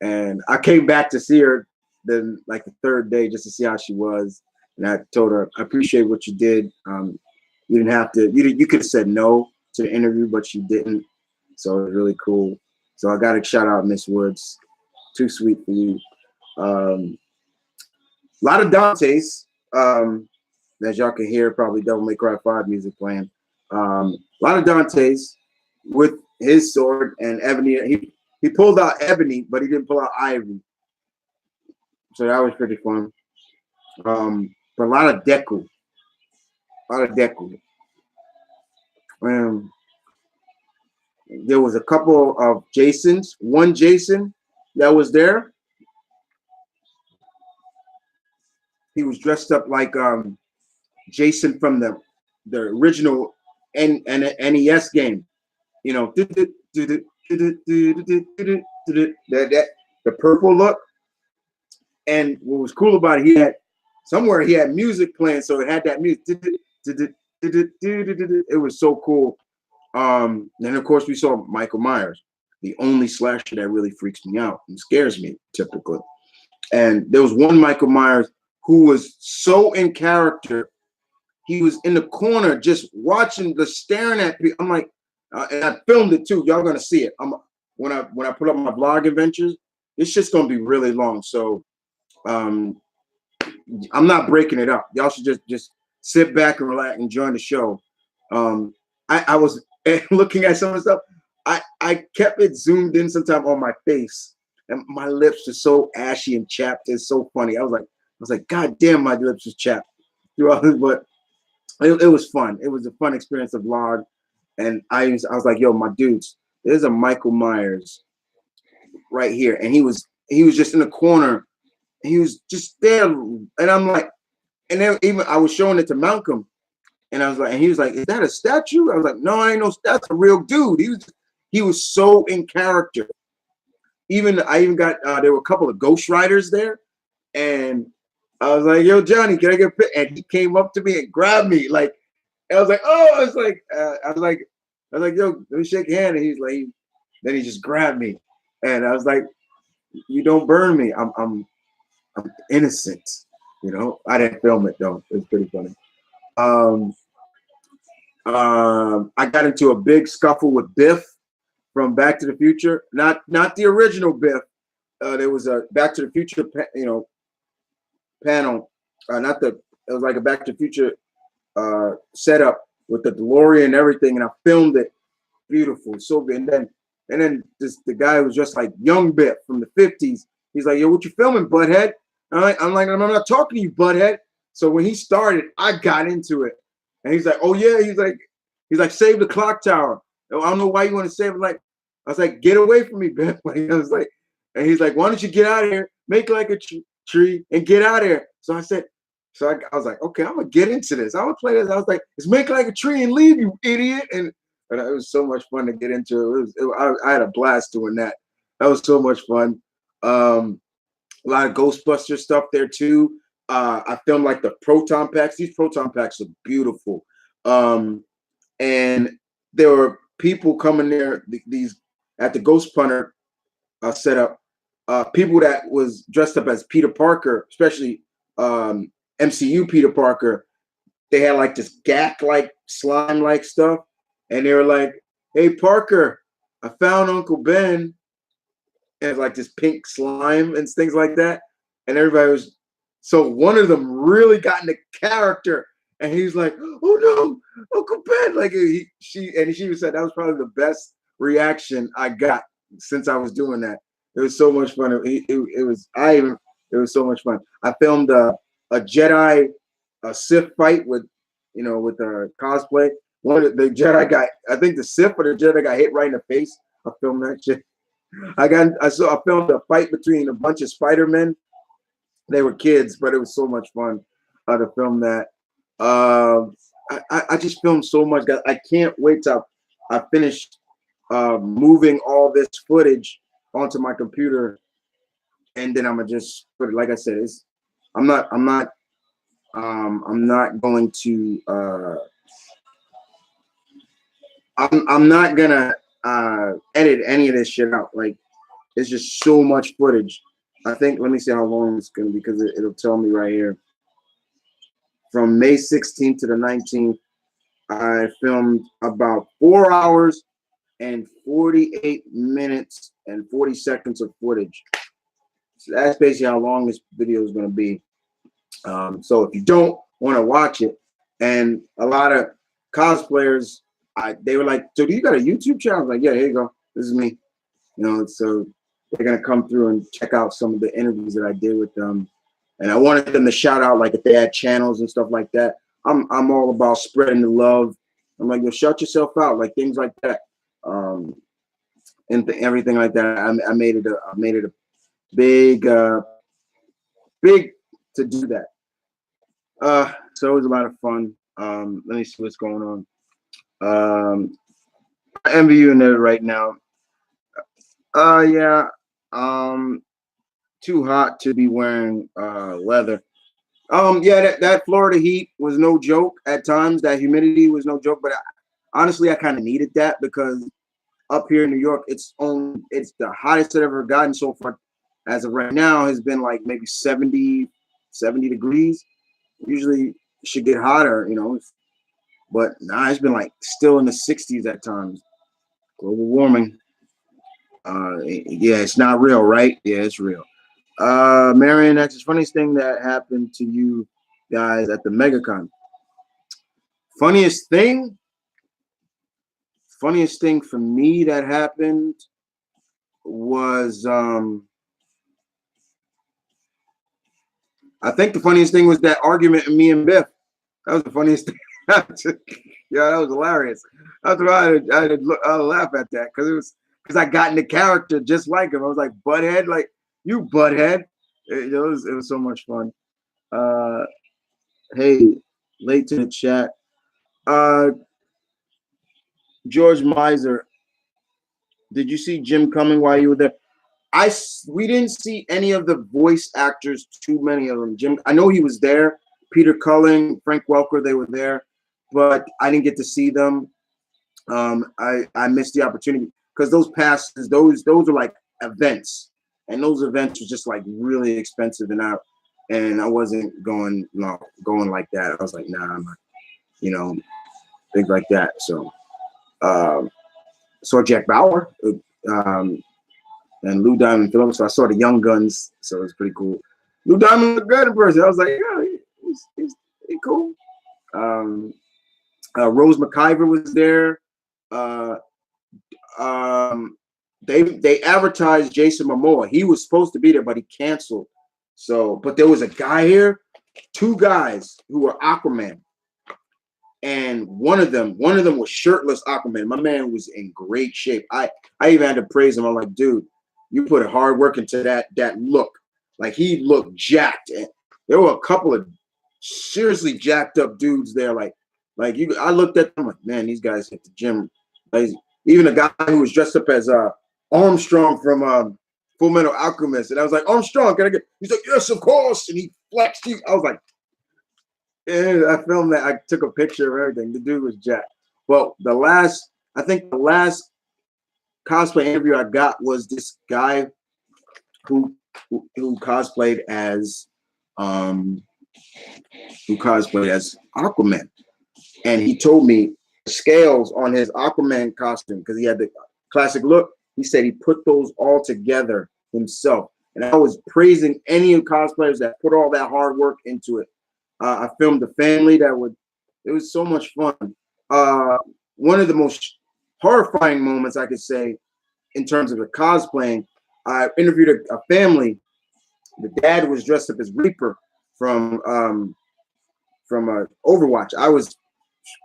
And I came back to see her then like the third day just to see how she was. And I told her, I appreciate what you did. You didn't have to, you could have said no to the interview, but you didn't. So it was really cool. So I got to shout out Miss Woods. Too sweet for you. A lot of Dante's, as y'all can hear, probably Devil May Cry 5 music playing. A lot of Dante's with his sword and Ebony. He pulled out Ebony, but he didn't pull out Ivory. So that was pretty fun. But a lot of Deku. There was a couple of Jasons. One Jason that was there. He was dressed up like Jason from the original NES game. The purple look. And what was cool about it, he had music playing, so it had that music. It was so cool. Then of course we saw Michael Myers, the only slasher that really freaks me out and scares me typically. And there was one Michael Myers who was so in character. He was in the corner just watching, staring at people. I'm like, and I filmed it too. Y'all gonna see it. When I put up my blog adventures, it's just gonna be really long. So I'm not breaking it up. Y'all should just sit back and relax and join the show. I was looking at some of the stuff. I kept it zoomed in sometime on my face, and my lips are so ashy and chapped. It's so funny. I was like, God damn, my lips was chapped throughout this, but it was fun. It was a fun experience of vlog. And I was like, yo, my dudes, there's a Michael Myers right here. And he was just in the corner. He was just there. And I'm like, and then even I was showing it to Malcolm. And I was like, and he was like, is that a statue? I was like, no, I ain't no, that's a real dude. He was so in character. I even got, there were a couple of Ghost Riders there. And I was like, yo, Johnny, can I get a pic? And he came up to me and grabbed me. Like, and I was like, oh, I was like, yo, let me shake your hand. And he's like, then he just grabbed me. And I was like, you don't burn me. I'm innocent. I didn't film it though. It was pretty funny. I got into a big scuffle with Biff from Back to the Future. Not the original Biff. There was a Back to the Future, panel. It was like a Back to the Future setup with the DeLorean and everything, and I filmed it. Beautiful, so good. And then the guy was just like young Biff from the 50s. He's like, yo, what you filming, butthead? I'm like, I'm not talking to you, butthead. So when he started, I got into it. And he's like, oh yeah, he's like, save the clock tower. I don't know why you want to save it. Like, I was like, get away from me, Biff. I was like, and he's like, why don't you get out of here, make like a tree and get out of here. So I said, I was like, okay, I'm gonna get into this. I'm gonna play this. I was like, let's make like a tree and leave, you idiot. And it was so much fun to get into. I had a blast doing that. That was so much fun. A lot of Ghostbusters stuff there too. I filmed like the Proton Packs. These Proton Packs are beautiful. And there were people coming there, these at the Ghost Punter setup, people that was dressed up as Peter Parker, especially MCU Peter Parker. They had like this gack-like, slime-like stuff. And they were like, hey, Parker, I found Uncle Ben. And like this pink slime and things like that. And everybody was, so one of them really got into character. And he's like, oh no, Uncle Ben. Like she said that was probably the best reaction I got since I was doing that. It was so much fun. It was so much fun. I filmed a Jedi, a Sith fight with, with a cosplay. One of the Jedi guy, I think the Sith or the Jedi got hit right in the face. I filmed that shit. I filmed a fight between a bunch of Spider-Men. They were kids, but it was so much fun to film that. I just filmed so much, guys. I can't wait till I finish moving all this footage onto my computer, and then I'm gonna just put it. Like I said, I'm not going to. I'm not gonna edit any of this shit out. Like, it's just so much footage. I think, let me see how long it's gonna be, because it'll tell me right here. From May 16th to the 19th, I filmed about 4 hours and 48 minutes and 40 seconds of footage. So that's basically how long this video is going to be. So if you don't want to watch it, and a lot of cosplayers, they were like, "So do you got a YouTube channel?" I was like, "Yeah, here you go. This is me." So they're going to come through and check out some of the interviews that I did with them. And I wanted them to shout out, like, if they had channels and stuff like that. I'm all about spreading the love. I'm like, yo, shut yourself out, like things like that. And everything like that. I made it a big to do that. So it was a lot of fun. Let me see what's going on. I envy you in there right now. Yeah. Too hot to be wearing leather. Yeah, that Florida heat was no joke at times. That humidity was no joke. But honestly, I kind of needed that, because up here in New York, it's the hottest I've ever gotten so far. As of right now, has been like maybe 70 degrees. Usually it should get hotter, but nah, it's been like still in the 60s at times. Global warming. Yeah, it's not real, right? Yeah, it's real. Marion, that's the funniest thing that happened to you guys at the MegaCon. Funniest thing for me that happened was I think the funniest thing was that argument of me and Biff. That was the funniest thing. Yeah, that was hilarious. That's why I had to laugh at that, because I got in the character just like him. I was like, butthead, like, you butthead. It was so much fun. Hey, late to the chat. George Miser, did you see Jim coming while you were there? We didn't see any of the voice actors, too many of them. Jim, I know he was there. Peter Cullen, Frank Welker, they were there, but I didn't get to see them. I missed the opportunity, because those passes, those are like events, and those events were just like really expensive, and I wasn't going like that. I was like, nah, I'm not, things like that. So saw Jack Bauer, and Lou Diamond Phillips. So I saw the Young Guns, so it was pretty cool. Lou Diamond looked good in person. I was like, yeah, he's cool. Rose McIver was there. They advertised Jason Momoa. He was supposed to be there, but he canceled. So, but there was a guy here, two guys who were Aquaman, and one of them was shirtless Aquaman. My man was in great shape. I even had to praise him. I'm like, dude, you put hard work into that look. Like, he looked jacked. And there were a couple of seriously jacked up dudes there. I looked at them like, man, these guys hit the gym. Like, even a guy who was dressed up as Armstrong from Full Metal Alchemist, and I was like, Armstrong, can I get? He's like, yes, of course, and he flexed. I was like, yeah, I filmed that. I took a picture of everything. The dude was jacked. Well, I think the last cosplay interview I got was this guy who cosplayed as Aquaman, and he told me scales on his Aquaman costume, because he had the classic look. He said he put those all together himself, and I was praising any of the cosplayers that put all that hard work into it. I filmed the family it was so much fun. One of the most horrifying moments, I could say, in terms of the cosplaying. I interviewed a family. The dad was dressed up as Reaper from Overwatch. I was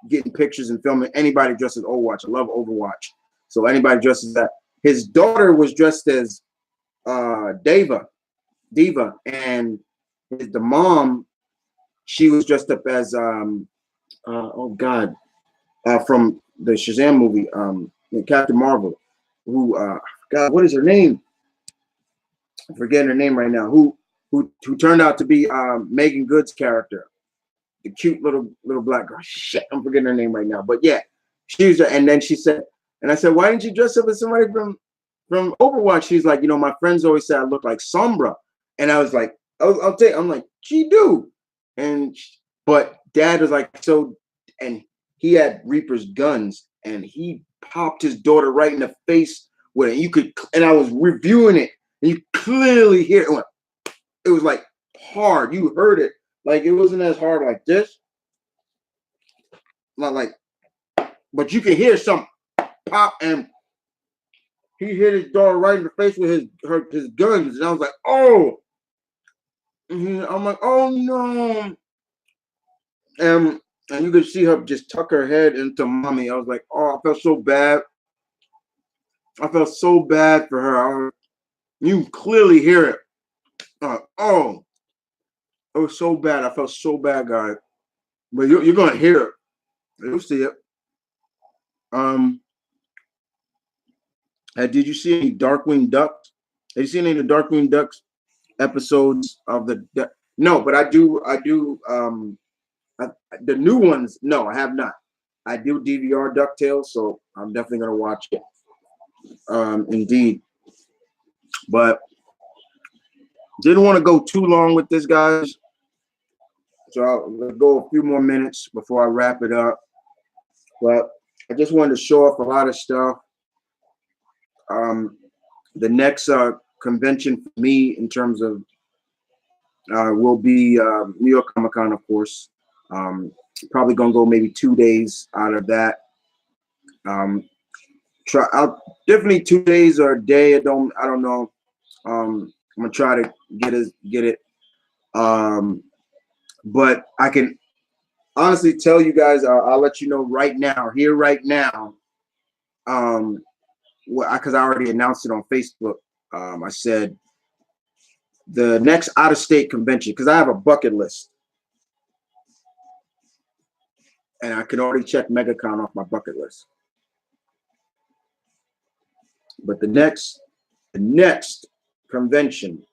getting pictures and filming anybody dressed as Overwatch. I love Overwatch. So anybody dressed as that. His daughter was dressed as Diva, and the mom, she was dressed up as from the Shazam movie, Captain Marvel. Who God, what is her name? I'm forgetting her name right now. Who turned out to be Megan Good's character, the cute little black girl. Shit, I'm forgetting her name right now. But yeah, she was. And then she said, and I said, why didn't you dress up as somebody from Overwatch? She's like, my friends always say I look like Sombra, and I was like, I'll tell you, I'm like, she do, but Dad was like, so, and he had Reaper's guns, and he popped his daughter right in the face with it. And I was reviewing it, and you clearly hear it. It was like hard. You heard it. Like, it wasn't as hard like this. Not like, but you can hear some pop, and he hit his daughter right in the face with his guns. And I was like, oh. I'm like, oh no. And you could see her just tuck her head into Mommy. I was like, oh, I felt so bad. I felt so bad for her. You clearly hear it. Oh, it was so bad. I felt so bad, guys. But you're gonna hear it. You'll see it. Did you see any Darkwing Ducks? Have you seen any of the Darkwing Ducks episodes of the? No, but I do. The new ones, no, I have not. I do DVR DuckTales, so I'm definitely gonna watch it. Indeed, but didn't want to go too long with this, guys. So I'll go a few more minutes before I wrap it up. But I just wanted to show off a lot of stuff. The next convention for me, in terms of, will be New York Comic Con, of course. Probably gonna go maybe 2 days out of that. I'll definitely 2 days or a day. I don't know. I'm gonna try to get it. But I can honestly tell you guys, I'll let you know right now, because I already announced it on Facebook. I said the next out-of-state convention, because I have a bucket list, and I can already check MegaCon off my bucket list. But the next convention,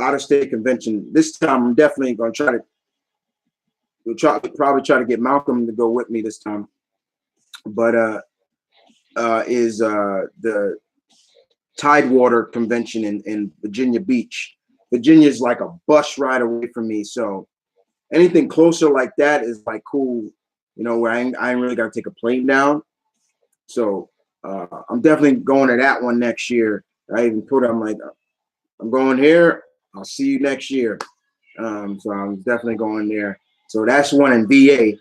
out-of-state convention, this time I'm definitely going to probably try to get Malcolm to go with me this time. But is the Tidewater convention in Virginia Beach. Virginia is like a bus ride away from me, so anything closer like that is like cool, where I ain't really got to take a plane down. So I'm definitely going to that one next year. I even I'm like, I'm going here. I'll see you next year. So I'm definitely going there. So that's one in VA.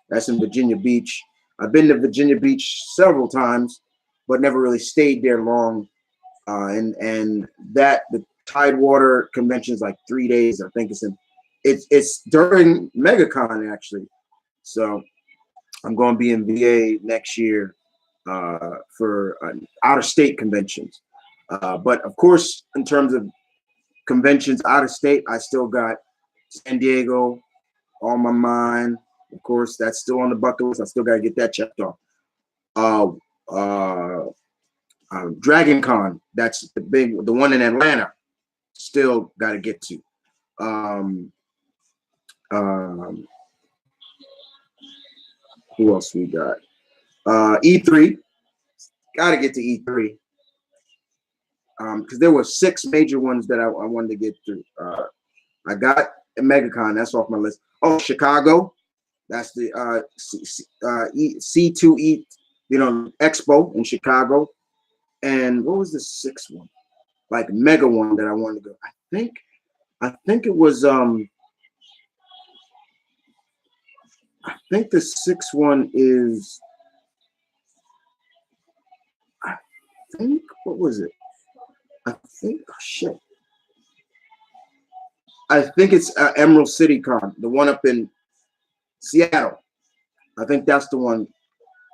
That's in Virginia Beach. I've been to Virginia Beach several times, but never really stayed there long. And the Tidewater convention is like 3 days. I think it's during MegaCon actually. So I'm going to be in VA next year for out-of-state conventions. But of course, in terms of conventions out of state, I still got San Diego on my mind. Of course, that's still on the bucket list. I still got to get that checked off. Dragon Con, that's the one in Atlanta. Still got to get to. Who else we got? E3. Got to get to E3. Because there were 6 major ones that I wanted to get through. I got MegaCon. That's off my list. Oh, Chicago. That's the C2E, Expo in Chicago. And what was the 6th one? Like mega one that I wanted to go. I think it was I think the 6th one is think, what was it? I think, oh, shit. I think it's Emerald City Con, the one up in Seattle. I think that's the one,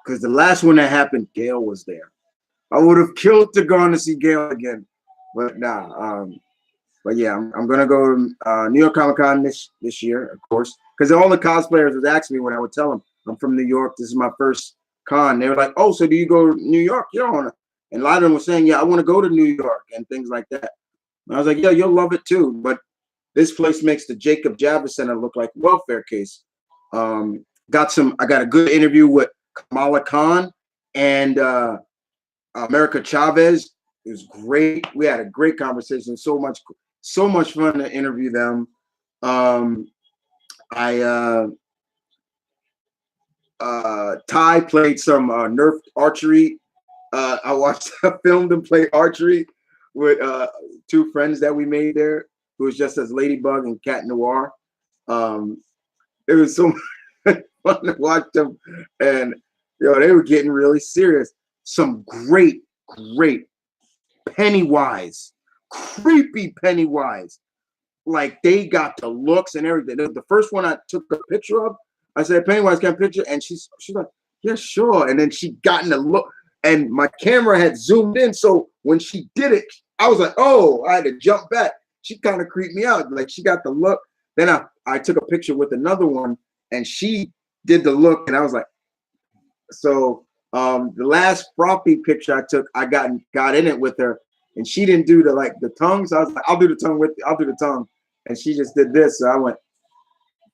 because the last one that happened, Gail was there. I would have killed to go to see Gail again, but nah. But yeah, I'm gonna go to New York Comic Con this year, of course, because all the cosplayers would ask me when I would tell them I'm from New York. This is my first con. They were like, "Oh, so do you go to New York? You don't wanna?" And a lot of them were saying, "Yeah, I want to go to New York," and things like that. And I was like, "Yeah, you'll love it too." But this place makes the Jacob Javits Center look like a welfare case. I got a good interview with Kamala Khan and America Chavez. It was great. We had a great conversation. So much fun to interview them. Ty played some Nerf archery. I filmed him play archery with two friends that we made there, who was just as Ladybug and Cat Noir. It was so fun to watch them, and they were getting really serious. Some great Pennywise, creepy Pennywise. Like, they got the looks and everything. The first one I took a picture of, I said, "Pennywise, can I picture?" And she's like, "Yeah, sure." And then she got in the look, and my camera had zoomed in. So when she did it, I was like, "Oh," I had to jump back. She kind of creeped me out. Like, she got the look. Then I took a picture with another one, and she did the look, and I was like, so the last Froppy picture I took, I got in it with her, and she didn't do the tongue. So I was like, "I'll do the tongue with you. I'll do the tongue." And she just did this. So I went,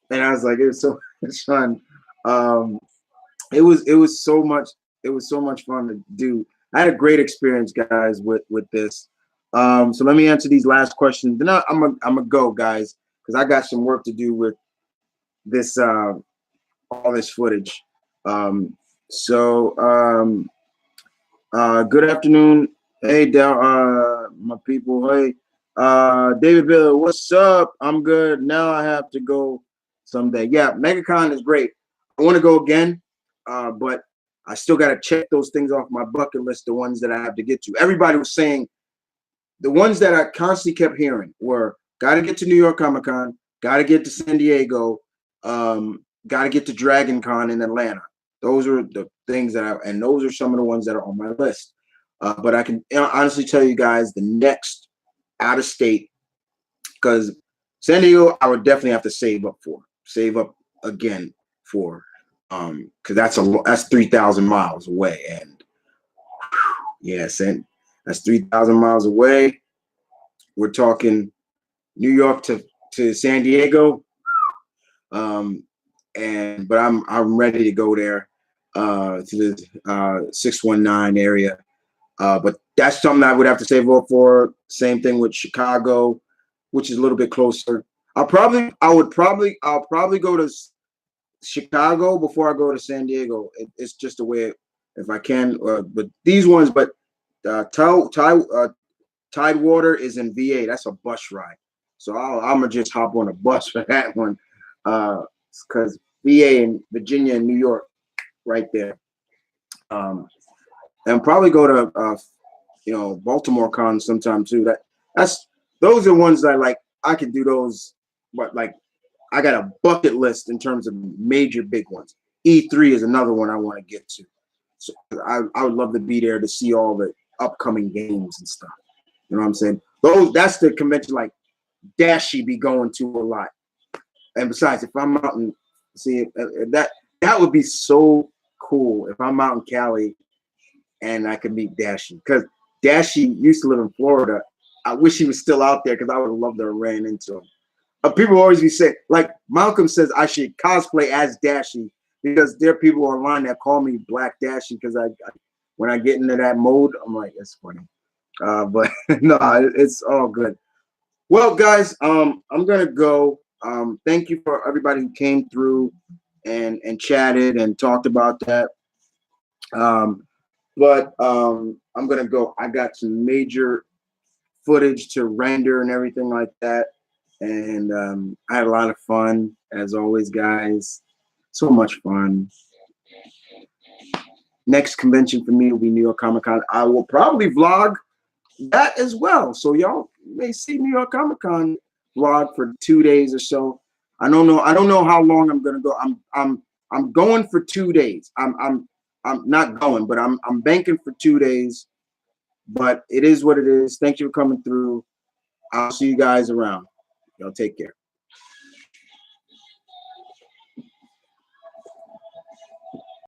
and I was like, it was so much fun. It was so much fun to do. I had a great experience, guys, with this. So let me answer these last questions. Then I'm gonna go, guys, because I got some work to do with this all this footage. Good afternoon. Hey, my people. Hey, David Bill, what's up? I'm good. Now I have to go someday. Yeah, MegaCon is great. I want to go again, but I still got to check those things off my bucket list, the ones that I have to get to. Everybody was saying, the ones that I constantly kept hearing were, got to get to New York Comic Con, got to get to San Diego, got to get to Dragon Con in Atlanta. Those are the things and those are some of the ones that are on my list. But I can honestly tell you guys, the next out of state, because San Diego, I would definitely have to save up again for, because that's 3,000 miles away, and yes, and that's 3,000 miles away. We're talking New York to San Diego, but I'm ready to go there to the 619 area. But that's something I would have to save up for. Same thing with Chicago, which is a little bit closer. I'll probably go to Chicago before I go to San Diego. It's just a way, if I can. But these ones, Tidewater is in VA. That's a bus ride, so I'm gonna just hop on a bus for that one, because VA and Virginia and New York, right there. And probably go to Baltimore Con sometime too. Those are ones that I can do those, but I got a bucket list in terms of major big ones. E3 is another one I want to get to. So I would love to be there to see all the upcoming games and stuff. You know what I'm saying? That's the convention Dashi be going to a lot. And besides, if I'm out and see that would be so cool if I'm out in Cali and I could meet Dashi, because Dashi used to live in Florida. I wish he was still out there, because I would have loved to have ran into him. People always be saying, like Malcolm says, I should cosplay as Dashi, because there are people online that call me Black Dashi, because when I get into that mode, I'm like, it's funny. But no, it's all good. Well, guys, I'm gonna go. Thank you for everybody who came through and chatted and talked about that. But I'm gonna go. I got some major footage to render and everything like that, and I had a lot of fun as always, guys. So much fun. Next convention for me will be New York Comic Con. I will probably vlog that as well. So y'all may see New York Comic Con vlog for 2 days or so. I don't know how long I'm gonna go. I'm going for 2 days. I'm not going, but I'm banking for 2 days. But it is what it is. Thank you for coming through. I'll see you guys around. Y'all take care.